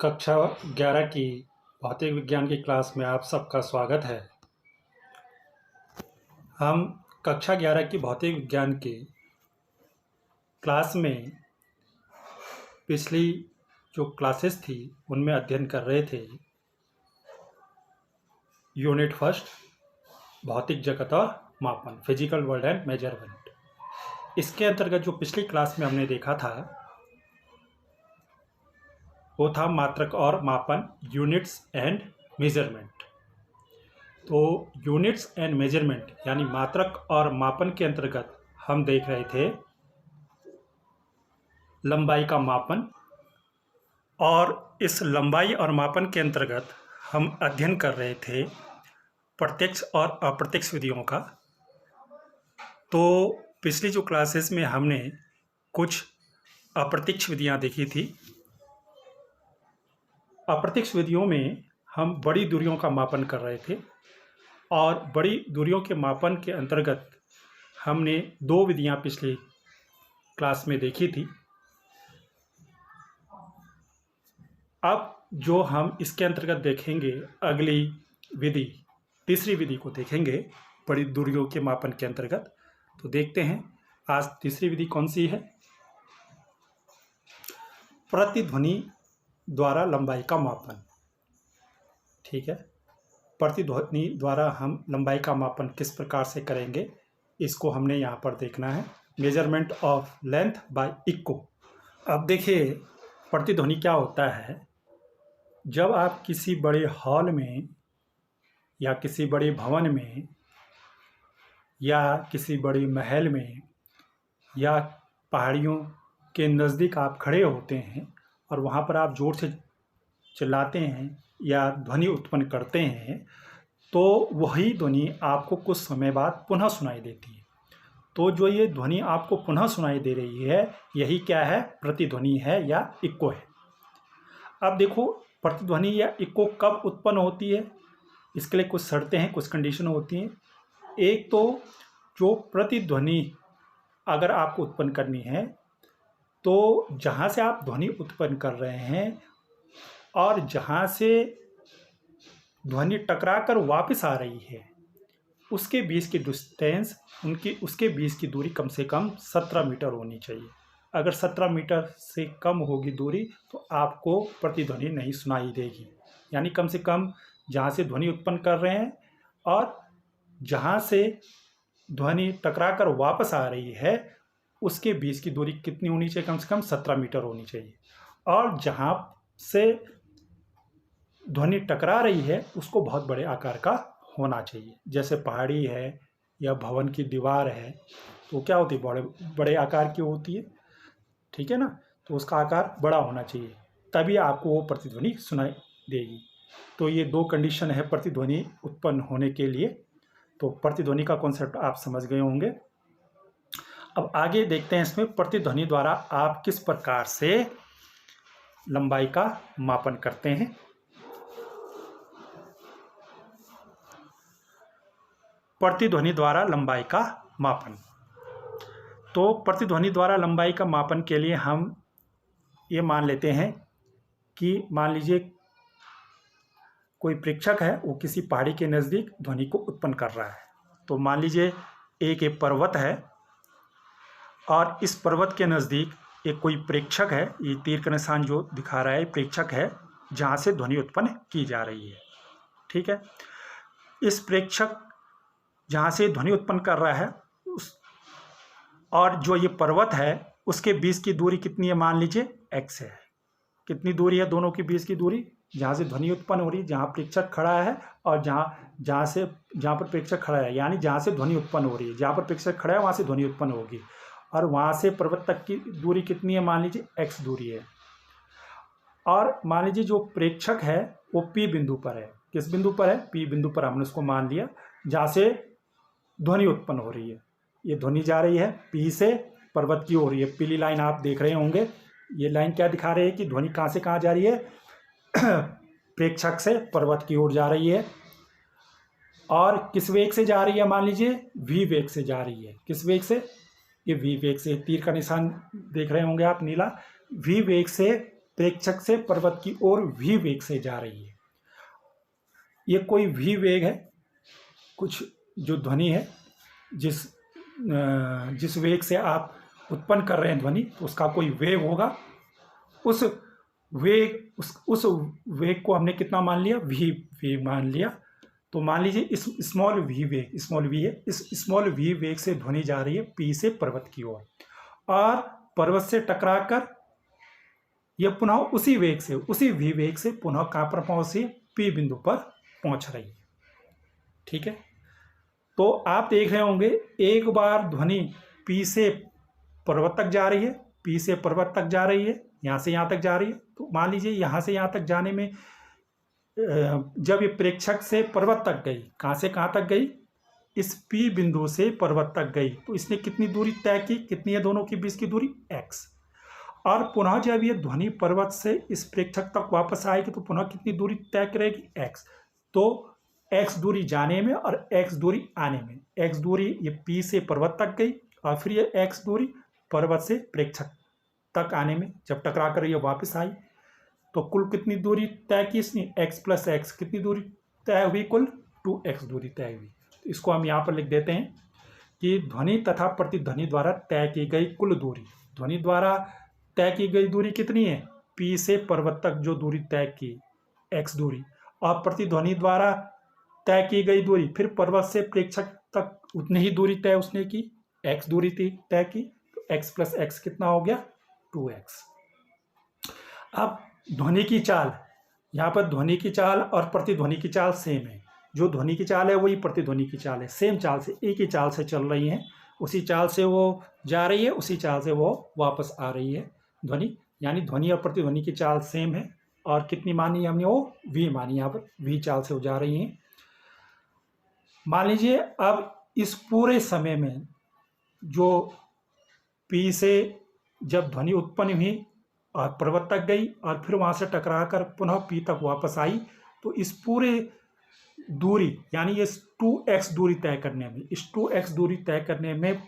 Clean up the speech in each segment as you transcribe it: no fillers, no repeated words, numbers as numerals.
कक्षा 11 की भौतिक विज्ञान की क्लास में आप सबका स्वागत है। हम कक्षा 11 की भौतिक विज्ञान की क्लास में पिछली जो क्लासेस थी उनमें अध्ययन कर रहे थे यूनिट फर्स्ट भौतिक जगत और मापन, फिजिकल वर्ल्ड एंड मेजरमेंट। इसके अंतर्गत जो पिछली क्लास में हमने देखा था वो था मात्रक और मापन, यूनिट्स एंड मेजरमेंट। तो यूनिट्स एंड मेजरमेंट यानी मात्रक और मापन के अंतर्गत हम देख रहे थे लंबाई का मापन, और इस लंबाई और मापन के अंतर्गत हम अध्ययन कर रहे थे प्रत्यक्ष और अप्रत्यक्ष विधियों का। तो पिछली जो क्लासेस में हमने कुछ अप्रत्यक्ष विधियां देखी थी। अप्रत्यक्ष विधियों में हम बड़ी दूरियों का मापन कर रहे थे, और बड़ी दूरियों के मापन के अंतर्गत हमने दो विधियां पिछली क्लास में देखी थी। अब जो हम इसके अंतर्गत देखेंगे अगली विधि, तीसरी विधि को देखेंगे बड़ी दूरियों के मापन के अंतर्गत। तो देखते हैं आज तीसरी विधि कौन सी है। प्रतिध्वनि द्वारा लंबाई का मापन। ठीक है, प्रतिध्वनि द्वारा हम लंबाई का मापन किस प्रकार से करेंगे इसको हमने यहाँ पर देखना है। Measurement of length by echo. अब देखिए प्रतिध्वनि क्या होता है। जब आप किसी बड़े हॉल में या किसी बड़े भवन में या किसी बड़ी महल में या पहाड़ियों के नज़दीक आप खड़े होते हैं और वहाँ पर आप ज़ोर से चिल्लाते हैं या ध्वनि उत्पन्न करते हैं, तो वही ध्वनि आपको कुछ समय बाद पुनः सुनाई देती है। तो जो ये ध्वनि आपको पुनः सुनाई दे रही है यही क्या है, प्रतिध्वनि है या इको है। अब देखो प्रतिध्वनि या इको कब उत्पन्न होती है, इसके लिए कुछ शर्तें हैं, कुछ कंडीशन होती हैं। एक तो जो प्रतिध्वनि अगर आपको उत्पन्न करनी है तो जहाँ से आप ध्वनि उत्पन्न कर रहे हैं और जहाँ से ध्वनि टकराकर वापस आ रही है उसके बीच की डिस्टेंस, उसके बीच की दूरी कम से कम 17 मीटर होनी चाहिए। अगर 17 मीटर से कम होगी दूरी तो आपको प्रतिध्वनि नहीं सुनाई देगी। यानी कम से कम जहाँ से ध्वनि उत्पन्न कर रहे हैं और जहाँ से ध्वनि टकराकर वापस आ रही है उसके बीच की दूरी कितनी होनी चाहिए, कम से कम 17 मीटर होनी चाहिए। और जहाँ से ध्वनि टकरा रही है उसको बहुत बड़े आकार का होना चाहिए। जैसे पहाड़ी है या भवन की दीवार है तो क्या होती है, बड़े बड़े आकार की होती है। ठीक है ना, तो उसका आकार बड़ा होना चाहिए तभी आपको वो प्रतिध्वनि सुनाई देगी। तो ये दो कंडीशन है प्रतिध्वनि उत्पन्न होने के लिए। तो प्रतिध्वनि का कॉन्सेप्ट आप समझ गए होंगे। अब आगे देखते हैं इसमें प्रतिध्वनि द्वारा आप किस प्रकार से लंबाई का मापन करते हैं। प्रतिध्वनि द्वारा लंबाई का मापन। तो प्रतिध्वनि द्वारा लंबाई का मापन के लिए हम ये मान लेते हैं कि मान लीजिए कोई प्रेक्षक है, वो किसी पहाड़ी के नज़दीक ध्वनि को उत्पन्न कर रहा है। तो मान लीजिए एक पर्वत है और इस पर्वत के नज़दीक एक कोई प्रेक्षक है। ये तीर का निशान जो दिखा रहा है प्रेक्षक है जहाँ से ध्वनि उत्पन्न की जा रही है। ठीक है, इस प्रेक्षक जहाँ से ध्वनि उत्पन्न कर रहा है और जो ये पर्वत है उसके बीच की दूरी कितनी है, मान लीजिए x है। कितनी दूरी है दोनों के बीच की दूरी, जहाँ से ध्वनि उत्पन्न हो रही है, जहाँ प्रेक्षक खड़ा है और जहाँ पर प्रेक्षक खड़ा है, यानी जहाँ से ध्वनि उत्पन्न हो रही है, जहाँ पर प्रेक्षक खड़ा है वहाँ से ध्वनि उत्पन्न होगी। और वहाँ से पर्वत तक की दूरी कितनी है, मान लीजिए x दूरी है। और मान लीजिए जो प्रेक्षक है वो P बिंदु पर है। किस बिंदु पर है, P बिंदु पर हमने उसको मान लिया जहाँ से ध्वनि उत्पन्न हो रही है। ये ध्वनि जा रही है P से पर्वत की हो रही है। पीली लाइन आप देख रहे होंगे, ये लाइन क्या दिखा रही है कि ध्वनि कहाँ से कहाँ जा रही है प्रेक्षक से पर्वत की ओर जा रही है। और किस वेग से जा रही है, मान लीजिए v वेग से जा रही है। किस वेग से, ये v वेग से, तीर का निशान देख रहे होंगे आप नीला, v वेग से प्रेक्षक से पर्वत की ओर v वेग से जा रही है। ये कोई v वेग है, कुछ जो ध्वनि है जिस वेग से आप उत्पन्न कर रहे हैं ध्वनि, तो उसका कोई वेग होगा। उस वेग को हमने कितना मान लिया, v वेग मान लिया। तो मान लीजिए इस स्मॉल v वेग, स्मॉल v है, इस स्मॉल v वेग से ध्वनि जा रही है p से पर्वत की ओर, और पर्वत से टकराकर यह पुनः उसी v वेग से पुनः कहाँ पर पहुंची, p बिंदु पर पहुंच रही है। ठीक है, तो आप देख रहे होंगे एक बार ध्वनि p से पर्वत तक जा रही है, p से पर्वत तक जा रही है, यहाँ से यहाँ तक जा रही है। तो मान लीजिए यहाँ से यहाँ तक जाने में जब ये प्रेक्षक से पर्वत तक गई, कहाँ से कहाँ तक गई, इस P बिंदु से पर्वत तक गई, तो इसने कितनी दूरी तय की, कितनी है दोनों के बीच की दूरी, x। और पुनः जब ये ध्वनि पर्वत से इस प्रेक्षक तक वापस आएगी तो पुनः कितनी दूरी तय करेगी, x। तो x दूरी जाने में और x दूरी आने में, x दूरी ये P से पर्वत तक गई और फिर ये x दूरी पर्वत से प्रेक्षक तक आने में, जब टकरा कर ये वापस आई तो कुल कितनी दूरी तय की इसने, x प्लस x, कितनी दूरी तय हुई, कुल 2x दूरी तय हुई। तो इसको हम यहाँ पर लिख देते हैं कि ध्वनि तथा प्रतिध्वनि द्वारा तय की गई कुल दूरी, ध्वनि द्वारा तय की गई दूरी कितनी है, p से पर्वत तक जो दूरी तय की x दूरी, और प्रतिध्वनि द्वारा तय की गई दूरी फिर पर्वत से प्रेक्षक तक उतनी ही दूरी तय उसने की, x दूरी तय की। तो x प्लस x कितना हो गया, 2x। अब ध्वनि की चाल, यहाँ पर ध्वनि की चाल और प्रतिध्वनि की चाल सेम है, जो ध्वनि की चाल है वही प्रतिध्वनि की चाल है, सेम चाल से, एक ही चाल से चल रही हैं, उसी चाल से वो जा रही है, उसी चाल से वो वापस आ रही है ध्वनि, यानी ध्वनि और प्रतिध्वनि की चाल सेम है। और कितनी मानी हमने, वो v मानी, यहाँ पर v चाल से वो जा रही हैं। मान लीजिए अब इस पूरे समय में जो p से जब ध्वनि उत्पन्न हुई और पर्वत तक गई और फिर वहाँ से टकराकर पुनः p तक वापस आई, तो इस पूरे दूरी यानी ये 2x दूरी तय करने में, इस 2x दूरी तय करने में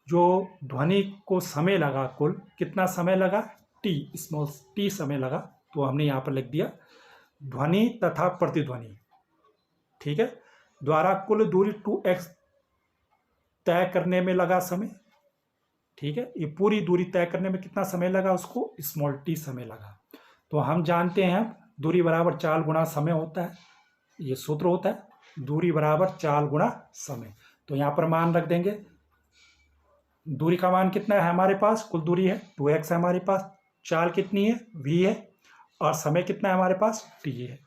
जो ध्वनि को समय लगा, कुल कितना समय लगा, t, स्मॉल t समय लगा। तो हमने यहाँ पर लिख दिया ध्वनि तथा प्रतिध्वनि, ठीक है, द्वारा कुल दूरी 2x तय करने में लगा समय। ठीक है, ये पूरी दूरी तय करने में कितना समय लगा, उसको स्मॉल t समय लगा। तो हम जानते हैं दूरी बराबर चाल गुणा समय होता है, ये सूत्र होता है, दूरी बराबर चाल गुणा समय। तो यहाँ पर मान रख देंगे, दूरी का मान कितना है हमारे पास, कुल दूरी है 2x है हमारे पास, चाल कितनी है v है, और समय कितना है हमारे पास t है।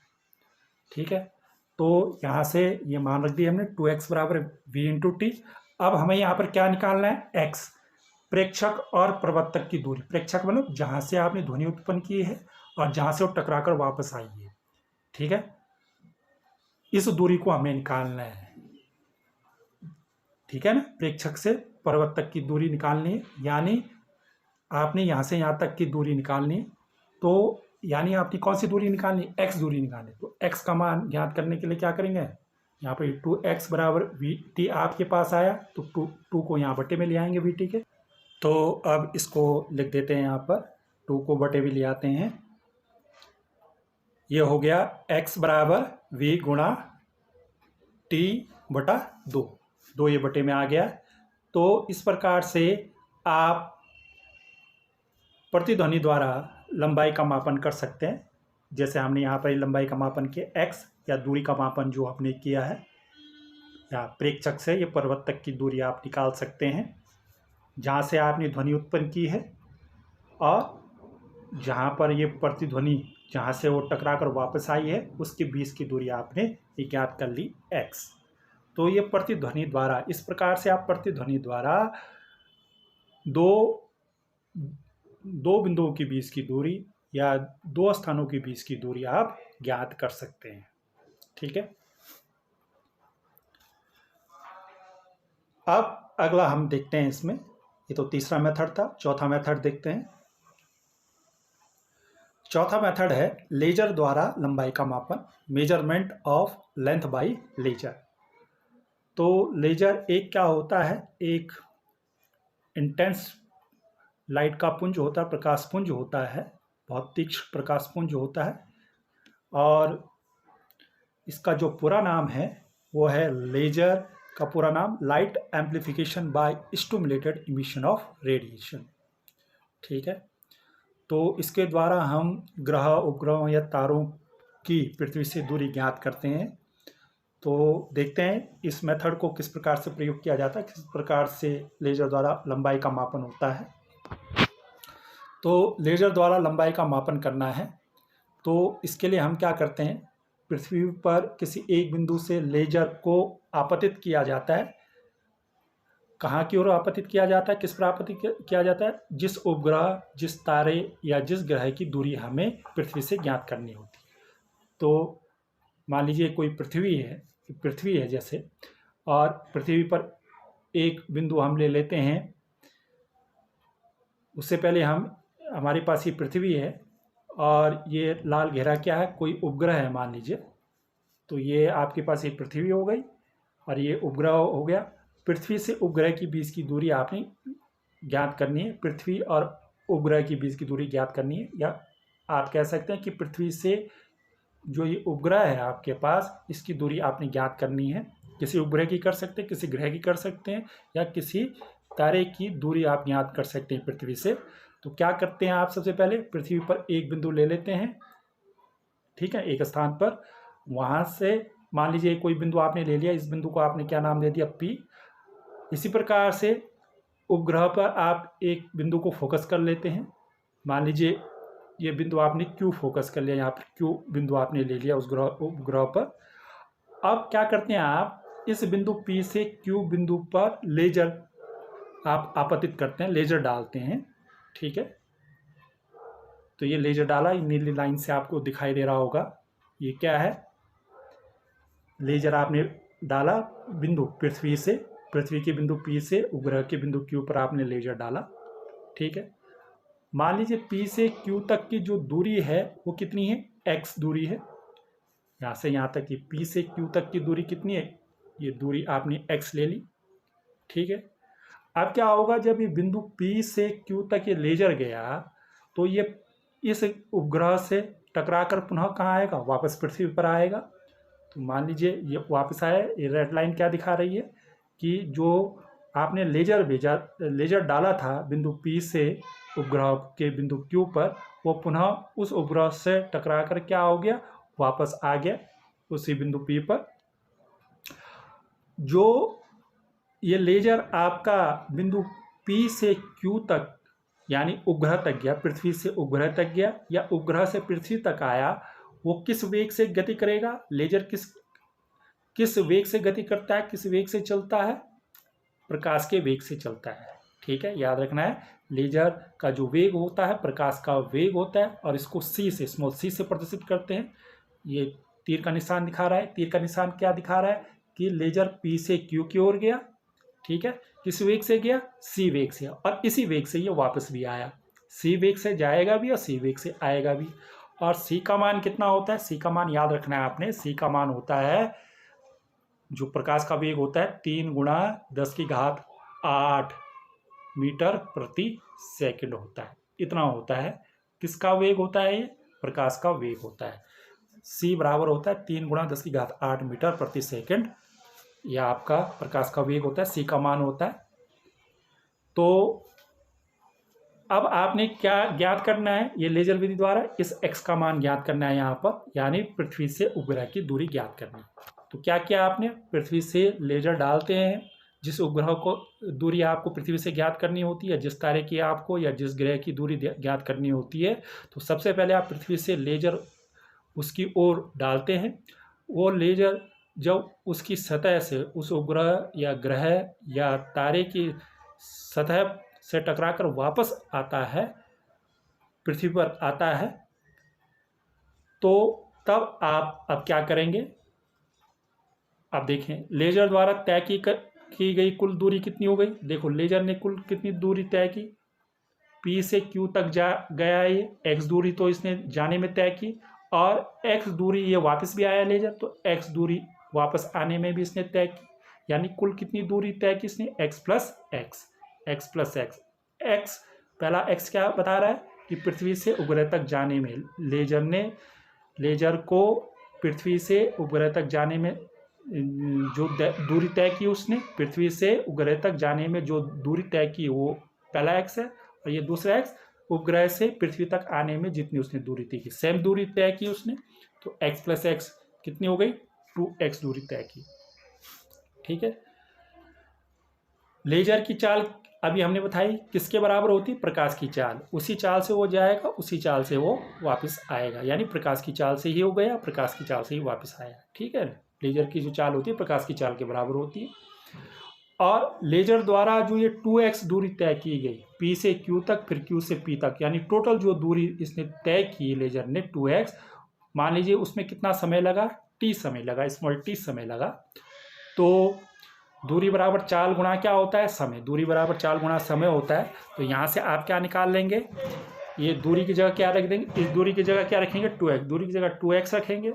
ठीक है, तो यहाँ से ये मान रख दिया हमने 2x बराबर v इंटू टी। अब हमें यहाँ पर क्या निकालना है, x, प्रेक्षक और पर्वत तक की दूरी, प्रेक्षक मतलब जहाँ से आपने ध्वनि उत्पन्न की है और जहाँ से वो टकराकर वापस आई है। ठीक है, इस दूरी को हमें निकालना है। ठीक है ना, प्रेक्षक से पर्वत तक की दूरी निकालनी है, यानी आपने यहाँ से यहाँ तक की दूरी निकालनी है। तो यानी आपकी कौन सी दूरी निकालनी है, x दूरी निकालनी है। तो x का मान ज्ञात करने के लिए क्या करेंगे, यहाँ पर 2x बराबर वी टी आपके पास आया, तो 2 को यहाँ बटे में ले आएंगे वी टी के। तो अब इसको लिख देते हैं, यहाँ पर 2 को बटे में ले आते हैं, ये हो गया x बराबर v गुणा t बटा 2 ये बटे में आ गया। तो इस प्रकार से आप प्रतिध्वनि द्वारा लंबाई का मापन कर सकते हैं। जैसे हमने यहाँ पर लंबाई का मापन किया, x या दूरी का मापन जो आपने किया है, या प्रेक्षक से ये पर्वत तक की दूरी आप निकाल सकते हैं, जहाँ से आपने ध्वनि उत्पन्न की है और जहाँ पर ये प्रतिध्वनि जहाँ से वो टकराकर वापस आई है उसके बीच की दूरी आपने ज्ञात कर ली x। तो ये प्रतिध्वनि द्वारा, इस प्रकार से आप प्रतिध्वनि द्वारा दो बिंदुओं के बीच की दूरी या 2 स्थानों के बीच की दूरी आप ज्ञात कर सकते हैं। ठीक है, अब अगला हम देखते हैं इसमें, ये तो तीसरा मेथड था, चौथा मेथड देखते हैं। चौथा मेथड है लेजर द्वारा लंबाई का मापन, measurement of length by laser. तो लेजर एक क्या होता है, एक इंटेंस लाइट का पुंज होता है, प्रकाश पुंज होता है, बहुत तीक्ष्ण प्रकाशपुंज होता है, और इसका जो पूरा नाम है वो है लेजर का पूरा नाम light amplification by stimulated emission of radiation. ठीक है, तो इसके द्वारा हम ग्रह, उपग्रहों या तारों की पृथ्वी से दूरी ज्ञात करते हैं। तो देखते हैं इस मेथड को किस प्रकार से प्रयोग किया जाता है, किस प्रकार से लेजर द्वारा लंबाई का मापन होता है। तो लेजर द्वारा लंबाई का मापन करना है तो इसके लिए हम क्या करते हैं, पृथ्वी पर किसी एक बिंदु से लेजर को आपतित किया जाता है। कहाँ की ओर आपतित किया जाता है, किस पर आपतित किया जाता है, जिस उपग्रह, जिस तारे या जिस ग्रह की दूरी हमें पृथ्वी से ज्ञात करनी होती है। तो मान लीजिए कोई पृथ्वी है जैसे, और पृथ्वी पर एक बिंदु हम ले लेते हैं। उससे पहले हमारे पास ये पृथ्वी है और ये लाल घेरा क्या है, कोई उपग्रह है मान लीजिए। तो ये आपके पास एक पृथ्वी हो गई और ये उपग्रह हो गया। पृथ्वी से उपग्रह के बीच की दूरी आपने ज्ञात करनी है, पृथ्वी और उपग्रह के बीच की दूरी ज्ञात करनी है। या आप कह सकते हैं कि पृथ्वी से जो ये उपग्रह है आपके पास, इसकी दूरी आपने ज्ञात करनी है। किसी उपग्रह की कर सकते हैं, किसी ग्रह की कर सकते हैं, या किसी तारे की दूरी आप ज्ञात कर सकते हैं पृथ्वी से। तो क्या करते हैं आप, सबसे पहले पृथ्वी पर एक बिंदु ले लेते हैं, ठीक है, एक स्थान पर। वहाँ से मान लीजिए कोई बिंदु आपने ले लिया, इस बिंदु को आपने क्या नाम दे दिया, P। इसी प्रकार से उपग्रह पर आप एक बिंदु को फोकस कर लेते हैं। मान लीजिए ये बिंदु आपने Q फोकस कर लिया, यहाँ पर Q बिंदु आपने ले लिया उस उपग्रह पर। अब क्या करते हैं आप, इस बिंदु P से Q बिंदु पर लेजर आप आपतित करते हैं, लेजर डालते हैं। ठीक है, तो ये लेजर डाला, नीली लाइन से आपको दिखाई दे रहा होगा, ये क्या है, लेजर आपने डाला बिंदु पृथ्वी से, पृथ्वी के बिंदु P से उपग्रह के बिंदु Q पर आपने लेजर डाला। ठीक है, मान लीजिए P से Q तक की जो दूरी है वो कितनी है, x दूरी है। यहाँ से यहाँ तक की P से Q तक की दूरी कितनी है, ये दूरी आपने x ले ली। ठीक है, अब क्या होगा, जब ये बिंदु P से Q तक ये लेजर गया तो ये इस उपग्रह से टकराकर पुनः कहाँ आएगा, वापस पृथ्वी पर आएगा। तो मान लीजिए ये वापस आया, ये रेड लाइन क्या दिखा रही है कि जो आपने लेजर भेजा, लेजर डाला था बिंदु P से उपग्रह के बिंदु Q पर, वो पुनः उस उपग्रह से टकराकर क्या हो गया, वापस आ गया उसी बिंदु P पर। जो ये लेजर आपका बिंदु P से Q तक यानी उपग्रह तक गया, पृथ्वी से उपग्रह तक गया या उपग्रह से पृथ्वी तक आया, वो किस वेग से गति करेगा, लेजर किस वेग से गति करता है, किस वेग से चलता है, प्रकाश के वेग से चलता है। ठीक है, याद रखना है, लेजर का जो वेग होता है प्रकाश का वेग होता है, और इसको C से, स्मॉल c से प्रदर्शित करते हैं। ये तीर का निशान दिखा रहा है, तीर का निशान क्या दिखा रहा है कि लेजर P से Q की ओर गया। ठीक है, किस वेग से गया, C वेग से, और इसी वेग से ये वापस भी आया। C वेग से जाएगा भी और C वेग से आएगा भी। और C का मान कितना होता है, C का मान याद रखना है आपने, C का मान होता है, जो प्रकाश का वेग होता है 3 × 10⁸ मीटर प्रति सेकंड होता है, इतना होता है। किसका वेग होता है, ये प्रकाश का वेग होता है। C बराबर होता है 3 × 10⁸ मीटर प्रति सेकंड, यह आपका प्रकाश का वेग होता है, C का मान होता है। तो अब आपने क्या ज्ञात करना है, ये लेजर विधि द्वारा इस x का मान ज्ञात करना है यहाँ पर, यानी पृथ्वी से उपग्रह की दूरी ज्ञात करनी है। तो क्या किया आपने, पृथ्वी से लेजर डालते हैं, जिस उपग्रह को दूरी आपको पृथ्वी से ज्ञात करनी होती है, जिस तारे की आपको या जिस ग्रह की दूरी ज्ञात करनी होती है, तो सबसे पहले आप पृथ्वी से लेजर उसकी ओर डालते हैं। वो लेजर जब उसकी सतह से, उस उपग्रह या ग्रह या तारे की सतह से टकराकर वापस आता है, पृथ्वी पर आता है, तो तब आप अब क्या करेंगे, अब देखें लेजर द्वारा तय की गई कुल दूरी कितनी हो गई। देखो लेजर ने कुल कितनी दूरी तय की, P से Q तक गया, ये x दूरी तो इसने जाने में तय की, और x दूरी ये वापस भी आया लेजर, तो x दूरी वापस आने में भी इसने तय की, यानी कुल कितनी दूरी तय की इसने, x प्लस x, x, पहला x क्या बता रहा है, कि पृथ्वी से उपग्रह तक जाने में लेजर को पृथ्वी से उपग्रह तक जाने में जो दूरी तय की उसने, पृथ्वी से उपग्रह तक जाने में जो दूरी तय की वो पहला एक्स है, और ये दूसरा एक्स उपग्रह से पृथ्वी तक आने में जितनी उसने दूरी तय की, सेम दूरी तय की उसने, तो x प्लस एक्स कितनी हो गई, 2x दूरी तय की। ठीक है। लेजर की चाल अभी हमने बताई किसके बराबर होती है, प्रकाश की चाल। उसी चाल से वो जाएगा, उसी चाल से वो वापस आएगा, यानी प्रकाश की चाल से ही हो गया, प्रकाश की चाल से ही वापस आया। ठीक है। लेजर की जो चाल होती है प्रकाश की चाल के बराबर होती है। और लेजर द्वारा जो ये 2x दूरी तय की गई P से Q तक, फिर Q से P तक, यानी टोटल जो दूरी इसने तय की लेजर ने 2x, मान लीजिए उसमें कितना समय लगा, t समय लगा, स्मॉल t समय लगा। तो दूरी बराबर चाल गुणा क्या होता है, समय। दूरी बराबर चाल गुणा समय होता है। तो यहाँ से आप क्या निकाल लेंगे, ये दूरी की जगह क्या रख देंगे, इस दूरी की जगह क्या रखेंगे, 2x, दूरी की जगह 2x रखेंगे,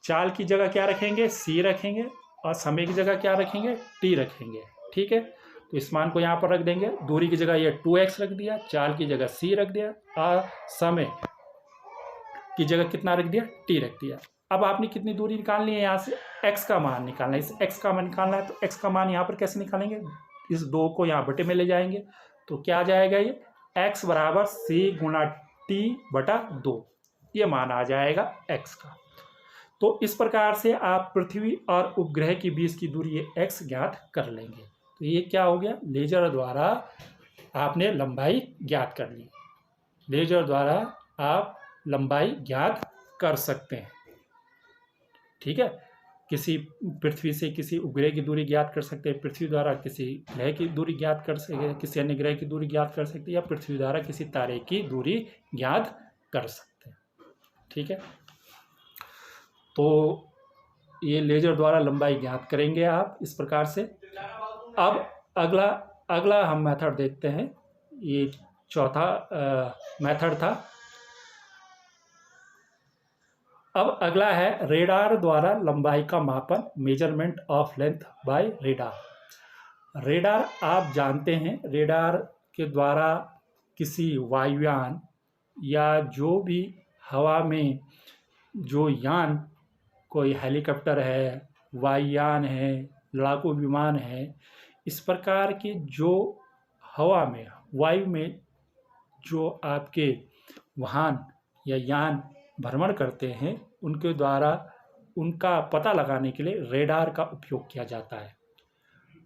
चाल की जगह क्या रखेंगे, c रखेंगे, और समय की जगह क्या रखेंगे, t रखेंगे। ठीक है। तो इस मान को यहाँ पर रख देंगे, दूरी की जगह ये 2x रख दिया, चाल की जगह c रख दिया, और समय की जगह कितना रख दिया, t रख दिया। अब आपने कितनी दूरी निकालनी है, यहाँ से x का मान निकालना है। इस x का मान निकालना है, तो x का मान यहाँ पर कैसे निकालेंगे, इस 2 को यहाँ बटे में ले जाएंगे, तो क्या आ जाएगा, ये x बराबर c गुणा t बटा 2, ये मान आ जाएगा x का। तो इस प्रकार से आप पृथ्वी और उपग्रह के बीच की दूरी ये x ज्ञात कर लेंगे। तो ये क्या हो गया, लेजर द्वारा आपने लंबाई ज्ञात कर ली। लेजर द्वारा आप लंबाई ज्ञात कर सकते हैं। ठीक है। किसी पृथ्वी से किसी उपग्रह की दूरी ज्ञात कर सकते हैं, पृथ्वी द्वारा किसी ग्रह की दूरी ज्ञात कर सकते हैं, किसी अन्य ग्रह की दूरी ज्ञात कर सकते हैं, या पृथ्वी द्वारा किसी तारे की दूरी ज्ञात कर सकते हैं। ठीक है। तो ये लेजर द्वारा लंबाई ज्ञात करेंगे आप इस प्रकार से। अब अगला हम मेथड देखते हैं, ये चौथा मेथड था। अब अगला है रेडार द्वारा लंबाई का मापन, measurement of length bye radar. Radar आप जानते हैं, रेडार के द्वारा किसी वायुयान या जो भी हवा में जो यान, कोई हेलीकॉप्टर है, वायुयान है, लड़ाकू विमान है, इस प्रकार के जो हवा में, वायु में जो आपके वाहन या यान भ्रमण करते हैं, उनके द्वारा उनका पता लगाने के लिए रेडार का उपयोग किया जाता है।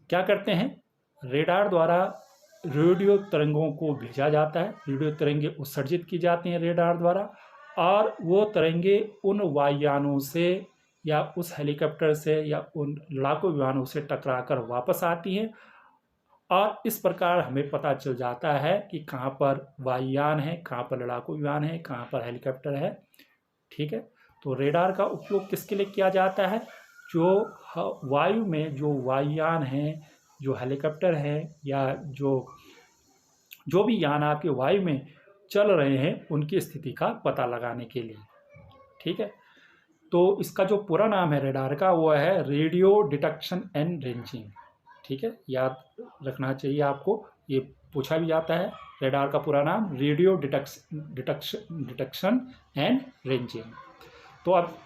क्या करते हैं, रेडार द्वारा रेडियो तरंगों को भेजा जाता है, रेडियो तरंगे उत्सर्जित की जाती हैं रेडार द्वारा, और वो तरंगे उन वायुयानों से या उस हेलीकॉप्टर से या उन लड़ाकू विमानों से टकराकर वापस आती हैं, और इस प्रकार हमें पता चल जाता है कि कहाँ पर वायुयान है, कहाँ पर लड़ाकू विमान है, कहाँ पर हेलीकॉप्टर है। ठीक है। तो रेडार का उपयोग किसके लिए किया जाता है, जो वायु में जो वायुयान हैं, जो हेलीकॉप्टर हैं, या जो भी यान आपके वायु में चल रहे हैं, उनकी स्थिति का पता लगाने के लिए। ठीक है। तो इसका जो पूरा नाम है रेडार का, वो है रेडियो डिटेक्शन एंड रेंजिंग। ठीक है, याद रखना चाहिए आपको, ये पूछा भी जाता है। रेडार का पूरा नाम रेडियो डिटेक्शन एंड रेंजिंग। तो अब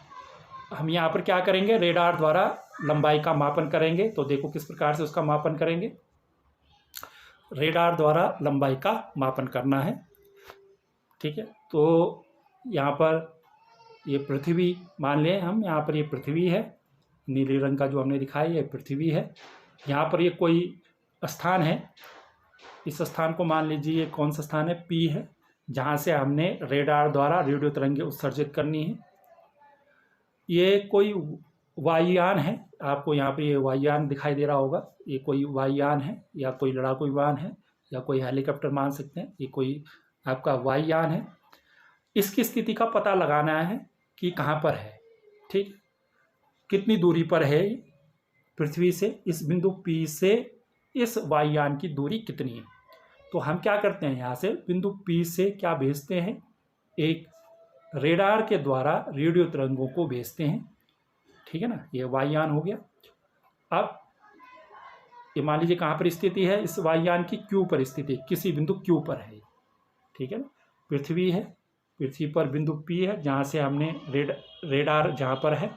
हम यहाँ पर क्या करेंगे, रेडार द्वारा लंबाई का मापन करेंगे। तो देखो किस प्रकार से उसका मापन करेंगे। रेडार द्वारा लंबाई का मापन करना है। ठीक है। तो यहाँ पर ये पृथ्वी मान लें हम, यहाँ पर ये पृथ्वी है, नीले रंग का जो हमने दिखाया ये पृथ्वी है। यहाँ पर ये कोई स्थान है, इस स्थान को मान लीजिए ये कौन सा स्थान है, P है, जहाँ से हमने रेडार द्वारा रेडियो तरंगे उत्सर्जित करनी है। ये कोई वायुयान है, आपको यहाँ पे ये वायुयान दिखाई दे रहा होगा, ये कोई वायुयान है या कोई लड़ाकू विमान है या कोई हेलीकॉप्टर मान सकते हैं, ये कोई आपका वायुयान है। इसकी स्थिति का पता लगाना है कि कहाँ पर है। ठीक, कितनी दूरी पर है पृथ्वी से, इस बिंदु P से इस वायुयान की दूरी कितनी है। तो हम क्या करते हैं, यहाँ से बिंदु P से क्या भेजते हैं, एक रेडार के द्वारा रेडियो तरंगों को भेजते हैं। ठीक है ना, ये वायुयान हो गया। अब ये मान लीजिए कहाँ पर स्थिति है, इस वायुयान की Q पर स्थिति, किसी बिंदु Q पर है। ठीक है ना, पृथ्वी है, पृथ्वी पर बिंदु P है जहाँ से हमने रेडार जहाँ पर है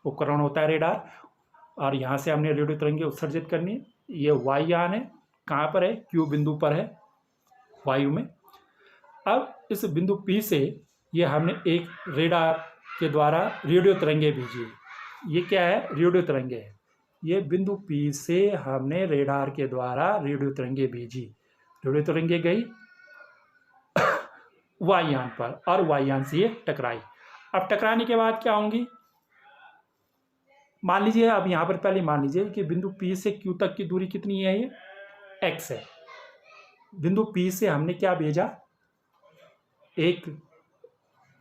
उपकरण होता है रेडार, और यहाँ से हमने रेडियो तरंगे उत्सर्जित करनी है। ये वायुयान है, कहाँ पर है, Q बिंदु पर है वायु में। अब इस बिंदु P से ये हमने एक रेडार के द्वारा रेडियो तरंगे भेजी। ये क्या है, रेडियो तरंगे है। ये बिंदु P से हमने रेडार के द्वारा रेडियो तरंगे भेजी। रेडियो तरंगे गई वायुयान पर और वायुयान से ये टकराई। अब टकराने के बाद क्या होंगी, मान लीजिए, अब यहाँ पर पहले मान लीजिए कि बिंदु P से Q तक की दूरी कितनी है, ये x है। बिंदु P से हमने क्या भेजा, एक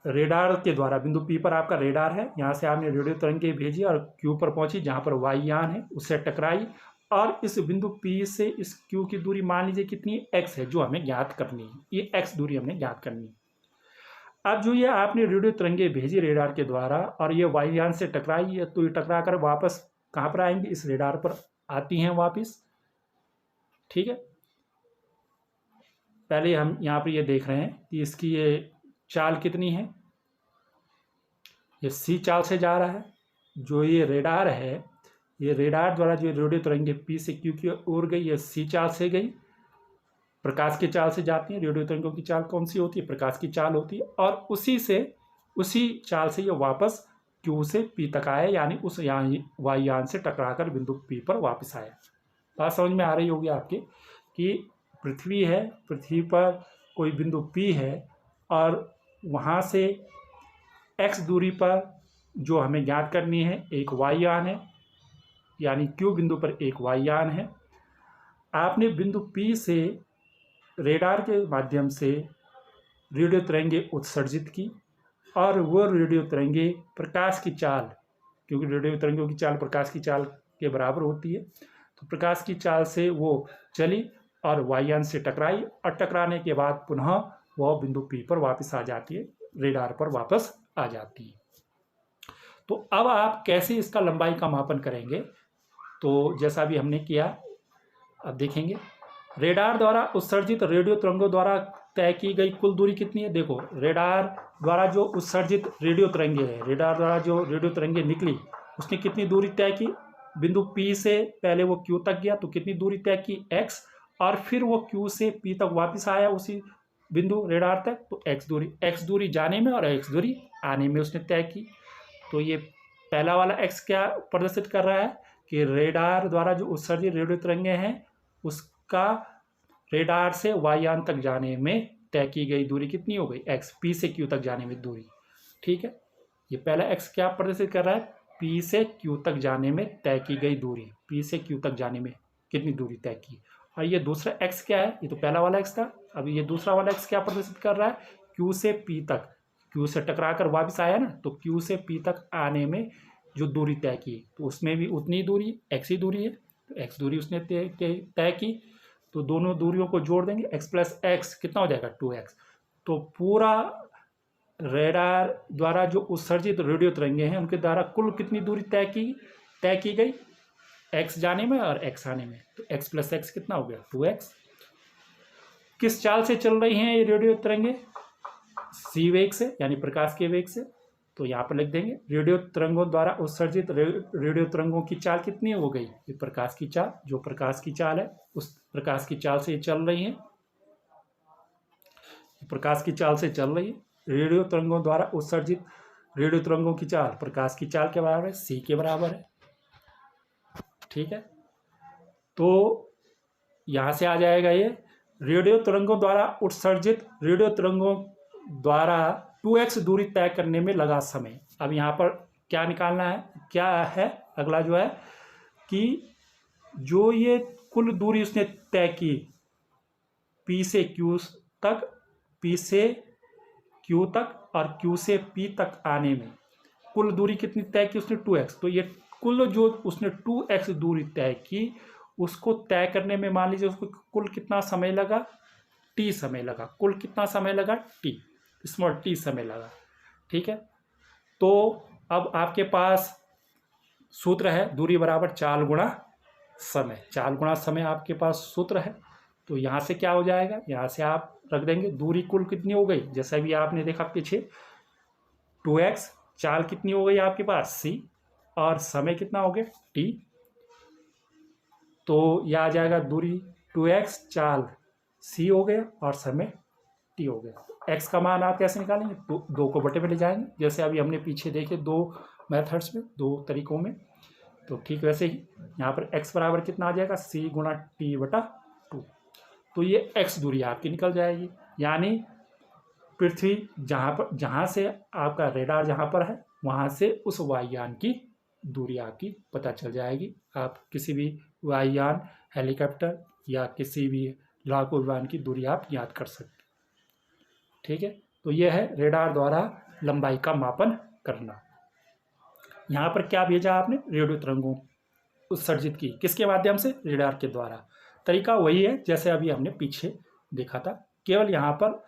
रेडार के द्वारा, बिंदु P पर आपका रेडार है, यहाँ से आपने रेडियो तरंगे भेजी और Q पर पहुंची जहाँ पर वायुयान है, उससे टकराई। और इस बिंदु P से इस Q की दूरी मान लीजिए कितनी है, x है, जो हमें ज्ञात करनी है। ये x दूरी हमने ज्ञात करनी है। अब जो ये आपने रेडियो तरंगे भेजी रेडार के द्वारा और ये वायुयान से टकराई है, तो ये टकरा कर वापस कहाँ पर आएंगी, इस रेडार पर आती हैं वापस। ठीक है, पहले हम यहाँ पर ये देख रहे हैं कि इसकी ये चाल कितनी है, ये C चाल से जा रहा है। जो ये रेडार है, ये रेडार द्वारा जो रेडियो तरंगे P से Q की ओर गई, ये C चाल से गई, प्रकाश की चाल से जाती है। रेडियो तरंगों की चाल कौन सी होती है, प्रकाश की चाल होती है। और उसी चाल से ये वापस Q से P तक आया, यानी उस वायुयान से टकराकर बिंदु P पर वापस आया। बात समझ में आ रही होगी आपके कि पृथ्वी है, पृथ्वी पर कोई बिंदु P है और वहाँ से x दूरी पर जो हमें ज्ञात करनी है एक वायुयान है, यानी Q बिंदु पर एक वायुयान है। आपने बिंदु P से रेडार के माध्यम से रेडियो तरंगे उत्सर्जित की और वो रेडियो तरंगे प्रकाश की चाल, क्योंकि रेडियो तरंगों की चाल प्रकाश की चाल के बराबर होती है, तो प्रकाश की चाल से वो चली और वायुयान से टकराई और टकराने के बाद पुनः वह बिंदु P पर वापस आ जाती है, रेडार पर वापस आ जाती है। तो अब आप कैसे इसका लंबाई का मापन करेंगे, तो जैसा भी हमने किया अब देखेंगे। रेडार द्वारा उत्सर्जित रेडियो तरंगों द्वारा तय की गई कुल दूरी कितनी है। देखो, रेडार द्वारा जो उत्सर्जित रेडियो तरंगे है, रेडार द्वारा जो रेडियो तरंगे निकली, उसने कितनी दूरी तय की, बिंदु P से पहले वो Q तक गया तो कितनी दूरी तय की, x, और फिर वो Q से P तक वापस आया उसी बिंदु रेडार तक, तो x दूरी जाने में और x दूरी आने में उसने तय की। तो ये पहला वाला x क्या प्रदर्शित कर रहा है कि रेडार द्वारा जो उत्सर्जित रेडियो तरंगे हैं उसका रेडार से वायुयान तक जाने में तय की गई दूरी कितनी हो गई, x, P से Q तक जाने में दूरी। ठीक है, ये पहला x क्या प्रदर्शित कर रहा है, P से Q तक जाने में तय की गई दूरी, P से Q तक जाने में कितनी दूरी तय की। और ये दूसरा x क्या है, ये तो पहला वाला x था, अब ये दूसरा वाला x क्या प्रदर्शित कर रहा है, Q से P तक, Q से टकरा कर वापस आया ना, तो Q से P तक आने में जो दूरी तय की, तो उसमें भी उतनी दूरी x ही दूरी है, तो x दूरी उसने तय की, तो दोनों दूरियों को जोड़ देंगे, x प्लस x कितना हो जाएगा, 2x। तो पूरा रेडार द्वारा जो उत्सर्जित रेडियो तरंगे हैं उनके द्वारा कुल कितनी दूरी तय की गई, x जाने में और x आने में, तो x प्लस x कितना हो गया, 2x। किस चाल से चल रही हैं ये रेडियो तरंगे, c वेग से, यानी प्रकाश के वेग से। तो यहाँ पर लिख देंगे रेडियो तरंगों द्वारा उत्सर्जित रेडियो तरंगों की चाल कितनी हो गई, ये प्रकाश की चाल, जो प्रकाश की चाल है उस प्रकाश की चाल से ये चल रही है, प्रकाश की चाल से चल रही है। रेडियो तरंगों द्वारा उत्सर्जित रेडियो तरंगों की चाल प्रकाश की चाल के बराबर है, c के बराबर है। ठीक है, तो यहाँ से आ जाएगा ये रेडियो तरंगों द्वारा उत्सर्जित रेडियो तरंगों द्वारा 2x दूरी तय करने में लगा समय। अब यहाँ पर क्या निकालना है, क्या है अगला जो है कि जो ये कुल दूरी उसने तय की P से Q तक, P से Q तक और Q से P तक आने में कुल दूरी कितनी तय की उसने, 2x। तो ये कुल जो उसने 2x दूरी तय की उसको तय करने में मान लीजिए उसको कुल कितना समय लगा, t समय लगा। कुल कितना समय लगा, t, स्मॉल t समय लगा। ठीक है, तो अब आपके पास सूत्र है दूरी बराबर चाल गुणा समय। चाल गुणा समय आपके पास सूत्र है, तो यहाँ से क्या हो जाएगा, यहाँ से आप रख देंगे दूरी कुल कितनी हो गई, जैसा भी आपने देखा पीछे 2x, चाल कितनी हो गई आपके पास c, और समय कितना हो गया t। तो यह आ जाएगा दूरी 2x, चाल c हो गया और समय t हो गया। x का मान आप कैसे निकालेंगे, दो को बटे में ले जाएंगे, जैसे अभी हमने पीछे देखे दो मेथड्स में, दो तरीकों में। तो ठीक वैसे ही यहाँ पर x बराबर कितना आ जाएगा, c गुणा t बटा 2। तो ये x दूरी आपकी निकल जाएगी, यानी पृथ्वी जहाँ से आपका रेडार जहाँ पर है वहाँ से उस वायुयान की दूरी आपकी पता चल जाएगी। आप किसी भी वायुयान, हेलीकॉप्टर या किसी भी लड़ाकू विमान की दूरी आप याद कर सकते हैं। ठीक है, तो यह है रेडार द्वारा लंबाई का मापन करना। यहाँ पर क्या भेजा आपने, रेडियो तरंगों उत्सर्जित की, किसके माध्यम से, रेडार के द्वारा। तरीका वही है जैसे अभी हमने पीछे देखा था, केवल यहाँ पर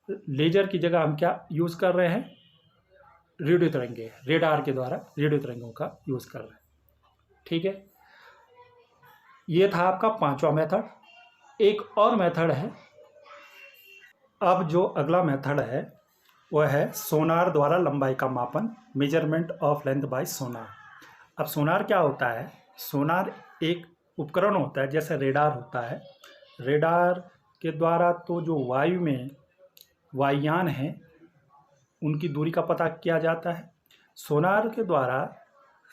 लेजर की जगह हम क्या यूज़ कर रहे हैं, रेडियो तरंगे, रेडार के द्वारा रेडियो तरंगों का यूज़ कर रहे हैं। ठीक है, ये था आपका पांचवा मेथड। एक और मेथड है, अब जो अगला मेथड है वह है सोनार द्वारा लंबाई का मापन, मेजरमेंट ऑफ लेंथ बाय सोनार। अब सोनार क्या होता है, सोनार एक उपकरण होता है जैसे रेडार होता है। रेडार के द्वारा तो जो वायु में वायुयान हैं उनकी दूरी का पता किया जाता है। सोनार के द्वारा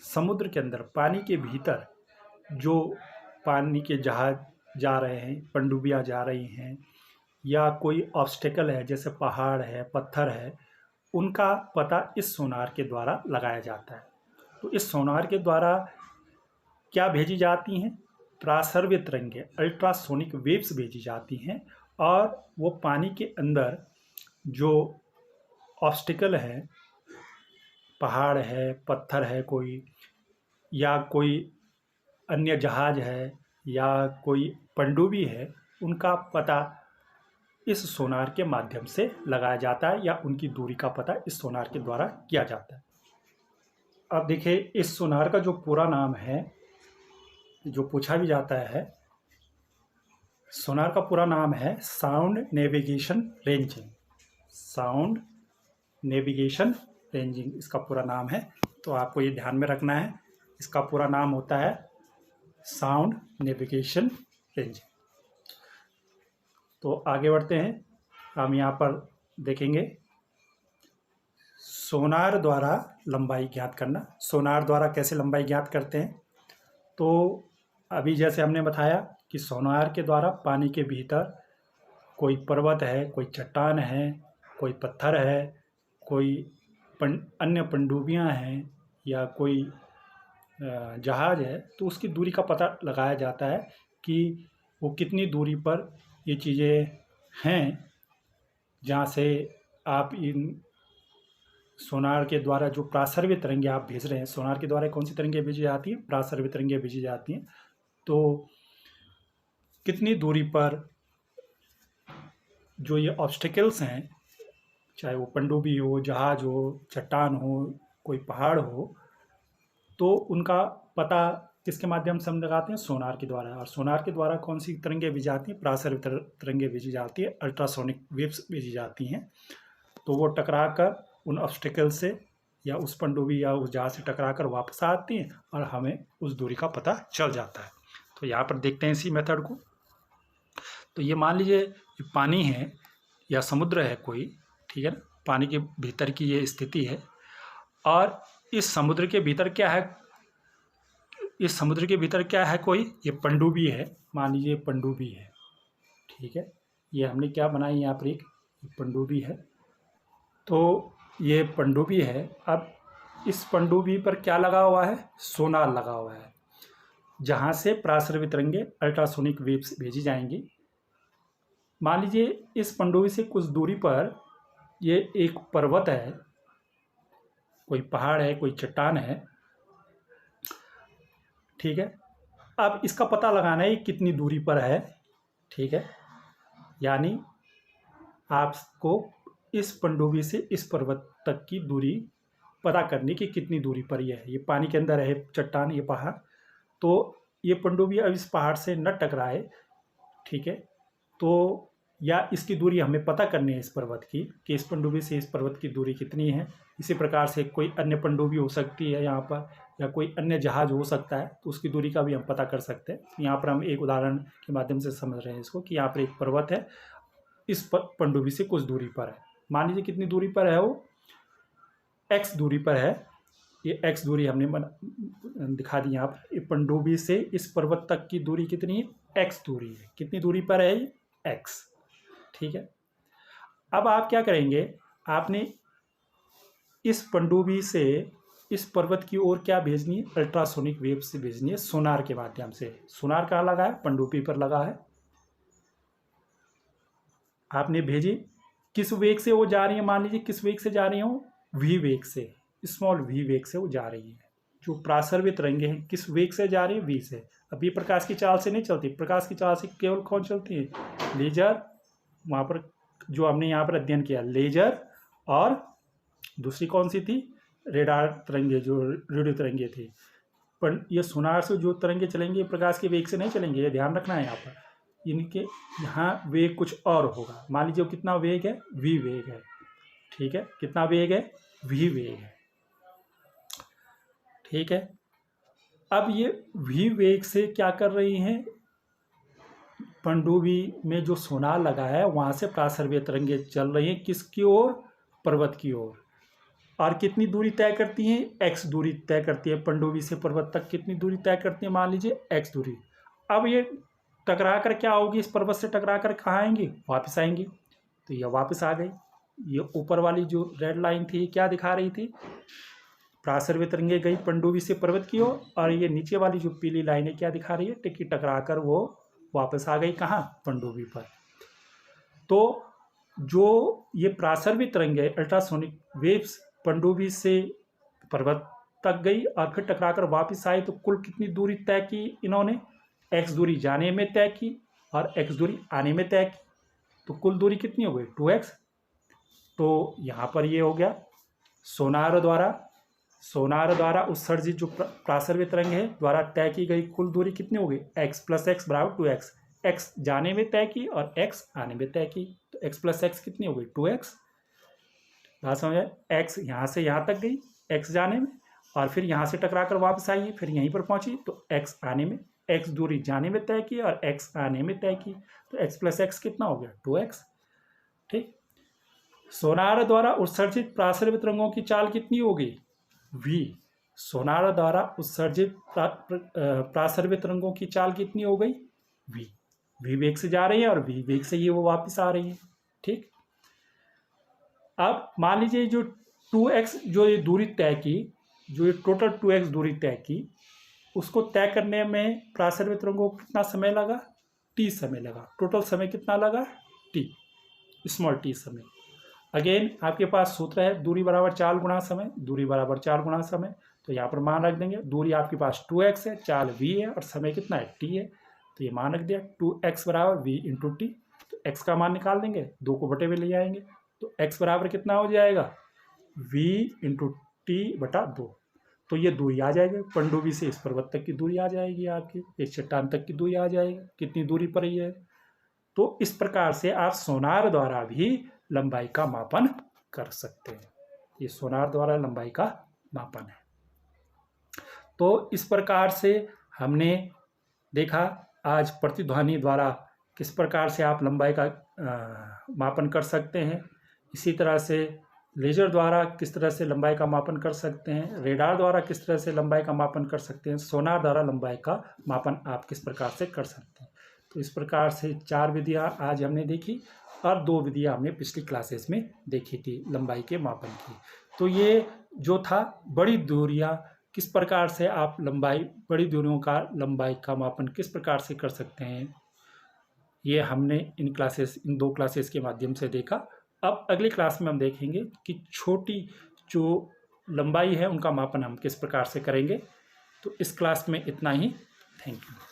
समुद्र के अंदर, पानी के भीतर जो पानी के जहाज जा रहे हैं, पनडुब्बियाँ जा रही हैं, या कोई ऑब्स्टेकल है जैसे पहाड़ है, पत्थर है, उनका पता इस सोनार के द्वारा लगाया जाता है। तो इस सोनार के द्वारा क्या भेजी जाती हैं, प्रासर्व्य तरंगें, अल्ट्रासोनिक वेव्स भेजी जाती हैं, और वो पानी के अंदर जो ऑब्स्टिकल है, पहाड़ है, पत्थर है कोई, या कोई अन्य जहाज है, या कोई पनडुब्बी है, उनका पता इस सोनार के माध्यम से लगाया जाता है, या उनकी दूरी का पता इस सोनार के द्वारा किया जाता है। अब देखिए, इस सोनार का जो पूरा नाम है, जो पूछा भी जाता है, सोनार का पूरा नाम है sound navigation ranging. Sound navigation ranging इसका पूरा नाम है, तो आपको ये ध्यान में रखना है, इसका पूरा नाम होता है साउंड नेविगेशन रेंजिंग। तो आगे बढ़ते हैं, हम यहाँ पर देखेंगे सोनार द्वारा लंबाई ज्ञात करना। सोनार द्वारा कैसे लंबाई ज्ञात करते हैं, तो अभी जैसे हमने बताया कि सोनार के द्वारा पानी के भीतर कोई पर्वत है, कोई चट्टान है, कोई पत्थर है, कोई अन्य पनडुब्बियाँ हैं, या कोई जहाज है, तो उसकी दूरी का पता लगाया जाता है कि वो कितनी दूरी पर ये चीज़ें हैं, जहाँ से आप इन सोनार के द्वारा जो प्रासर्व्य तरंगे आप भेज रहे हैं, सोनार के द्वारा कौन सी तरंगे भेजी जाती हैं, प्रासर्व्य तरंगे भेजी जाती हैं। तो कितनी दूरी पर जो ये ऑब्स्टिकल्स हैं, चाहे वो पनडुब्बी हो, जहाज हो, चट्टान हो, कोई पहाड़ हो, तो उनका पता किसके माध्यम से हम लगाते हैं, सोनार के द्वारा। और सोनार के द्वारा कौन सी तरंगे भेजी जाती हैं, प्रासर्व्य तरंगे भेजी जाती है, अल्ट्रासोनिक वेव्स भेजी जाती हैं। तो वो टकरा कर उन ऑब्स्टिकल से या उस पनडुब्बी या उस जहाज से टकरा कर वापस आती हैं, और हमें उस दूरी का पता चल जाता है। तो यहाँ पर देखते हैं इसी मेथड को। तो ये मान लीजिए पानी है या समुद्र है कोई, ठीक है ना, पानी के भीतर की ये स्थिति है, और इस समुद्र के भीतर क्या है, इस समुद्र के भीतर क्या है, कोई ये पनडुब्बी है, मान लीजिए पनडुब्बी है, ठीक है, ये हमने क्या बनाई यहाँ पर, एक पनडुब्बी है। तो ये पनडुब्बी है, अब इस पनडुब्बी पर क्या लगा हुआ है, सोनार लगा हुआ है, जहाँ से प्रासर्व्य तरंगे अल्ट्रासोनिक वेव्स भेजी जाएंगी। मान लीजिए इस पनडुब्बी से कुछ दूरी पर ये एक पर्वत है, कोई पहाड़ है, कोई चट्टान है, ठीक है। अब इसका पता लगाना है कितनी दूरी पर है, ठीक है, यानी आपको इस पनडुब्बी से इस पर्वत तक की दूरी पता करनी कि कितनी दूरी पर यह है। ये पानी के अंदर है चट्टान, ये पहाड़, तो ये पनडुब्बी अब इस पहाड़ से न टकराए, ठीक है, तो या इसकी दूरी हमें पता करनी है इस पर्वत की कि इस पनडुब्बी से इस पर्वत की दूरी कितनी है। इसी प्रकार से कोई अन्य पनडुब्बी हो सकती है यहाँ पर, या कोई अन्य जहाज हो सकता है, तो उसकी दूरी का भी हम पता कर सकते हैं। यहाँ पर हम एक उदाहरण के माध्यम से समझ रहे हैं इसको कि यहाँ पर एक पर्वत है, इस पनडुब्बी से कुछ दूरी पर है। मान लीजिए कितनी दूरी पर है, वो x दूरी पर है। ये x दूरी हमने दिखा दी यहाँ पर। ये पनडुब्बी से इस पर्वत तक की दूरी कितनी है, x दूरी है। कितनी दूरी पर है, x। ठीक है। अब आप क्या करेंगे, आपने इस पनडुब्बी से इस पर्वत की ओर क्या भेजनी है, अल्ट्रासोनिक वेव से भेजनी है, सोनार के माध्यम से। सोनार कहाँ लगा है, पनडुब्बी पर लगा है। आपने भेजी, किस वेग से वो जा रही है, मान लीजिए किस वेग से जा रही हो, v वेग से, स्मॉल v वेग से वो जा रही है। जो प्रासर्वित तरंगे हैं किस वेग से जा रही है, v से। अब ये प्रकाश की चाल से नहीं चलती, प्रकाश की चाल से केवल कौन चलती है, लेजर। वहाँ पर जो हमने यहाँ पर अध्ययन किया, लेजर, और दूसरी कौन सी थी, रेडार तरंगे, जो रेडियो तरंगे थी। पर ये सोनार से जो तरंगे चलेंगे प्रकाश के वेग से नहीं चलेंगे, ये ध्यान रखना है। यहाँ पर इनके यहाँ वेग कुछ और होगा। मान लीजिए कितना वेग है, v वेग है। ठीक है, कितना वेग है, v वेग है। ठीक है। अब ये v वेग से क्या कर रही हैं, पनडुब्बी में जो सोनार लगा है वहाँ से प्रासर्वित तरंगे चल रही हैं, किसकी ओर, पर्वत की ओर। और कितनी दूरी तय करती हैं, x दूरी तय करती है। पनडुब्बी से पर्वत तक कितनी दूरी तय करती है, मान लीजिए x दूरी। अब ये टकरा कर क्या होगी, इस पर्वत से टकरा कर कहाँ आएंगी, वापस आएंगी। तो ये वापस आ गई। ये ऊपर वाली जो रेड लाइन थी क्या दिखा रही थी, प्रासर्वित तरंगे गई पनडुब्बी से पर्वत की ओर, और ये नीचे वाली जो पीली लाइन है क्या दिखा रही है, टिक्की टकरा कर वो वापस आ गई कहाँ, पनडुब्बी पर। तो जो ये प्रासर्वित तरंगे अल्ट्रासोनिक वेव्स पनडुब्बी से पर्वत तक गई और फिर टकरा कर वापस आई, तो कुल कितनी दूरी तय की इन्होंने, x दूरी जाने में तय की और x दूरी आने में तय की। तो कुल दूरी कितनी हो गई, 2x। तो यहाँ पर ये हो गया सोनार द्वारा उत्सर्जित जो प्रासर्वित तरंग है द्वारा तय की गई कुल दूरी कितनी हो गई, x प्लस एक्स बराबर 2x। x जाने में तय की और x आने में तय की, तो x प्लस एक्स कितनी हो गई, 2x। बात समझ आए, x यहाँ से यहाँ तक गई x जाने में, और फिर यहाँ से टकरा कर वापस आई, फिर यहीं पर पहुँची, तो x आने में, x दूरी जाने में तय की और x आने में तय की, तो x प्लस एक्स कितना हो गया, 2x। ठीक। सोनार द्वारा उत्सर्जित प्रासर्वित तरंगों की चाल कितनी होगी, v। सोनार द्वारा उत्सर्जित प्रासर्वित तरंगों की चाल कितनी हो गई, v वेग से जा रही है और v वेग से ये वो वापस आ रही है। ठीक। अब मान लीजिए जो 2x जो ये दूरी तय की, जो ये टोटल 2x दूरी तय की, उसको तय करने में प्रासर्वित तरंगों को कितना समय लगा, t समय लगा। टोटल समय कितना लगा, t, स्मॉल t समय। अगेन आपके पास सूत्र है, दूरी बराबर चाल गुणा समय, दूरी बराबर चाल गुणा समय। तो यहाँ पर मान रख देंगे, दूरी आपके पास 2x है, चाल v है और समय कितना है, t है। तो ये मान रख दिया, 2x बराबर v इंटू टी। तो x का मान निकाल देंगे, 2 को बटे में ले आएंगे, तो x बराबर कितना हो जाएगा, v इंटू टी बटा 2। तो ये दूरी आ जाएगी, पनडुब्बी से इस पर्वत तक की दूरी आ जाएगी आपकी, इस चट्टान तक की दूरी आ जाएगी, कितनी दूरी पर ही है। तो इस प्रकार से आप सोनार द्वारा भी लंबाई का मापन कर सकते हैं। ये सोनार द्वारा लंबाई का मापन है। तो इस प्रकार से हमने देखा आज प्रतिध्वनि द्वारा किस प्रकार से आप लंबाई का मापन कर सकते हैं। इसी तरह से लेजर द्वारा किस तरह से लंबाई का मापन कर सकते हैं, रेडार द्वारा किस तरह से लंबाई का मापन कर सकते हैं, सोनार द्वारा लंबाई का मापन आप किस प्रकार से कर सकते हैं। तो इस प्रकार से 4 विधियाँ आज हमने देखी और 2 विधियाँ हमने पिछली क्लासेस में देखी थी लंबाई के मापन की। तो ये जो था बड़ी दूरियाँ किस प्रकार से आप बड़ी दूरियों का लंबाई का मापन किस प्रकार से कर सकते हैं, ये हमने इन 2 क्लासेस के माध्यम से देखा। अब अगली क्लास में हम देखेंगे कि छोटी जो लंबाई है उनका मापन हम किस प्रकार से करेंगे। तो इस क्लास में इतना ही। Thank you.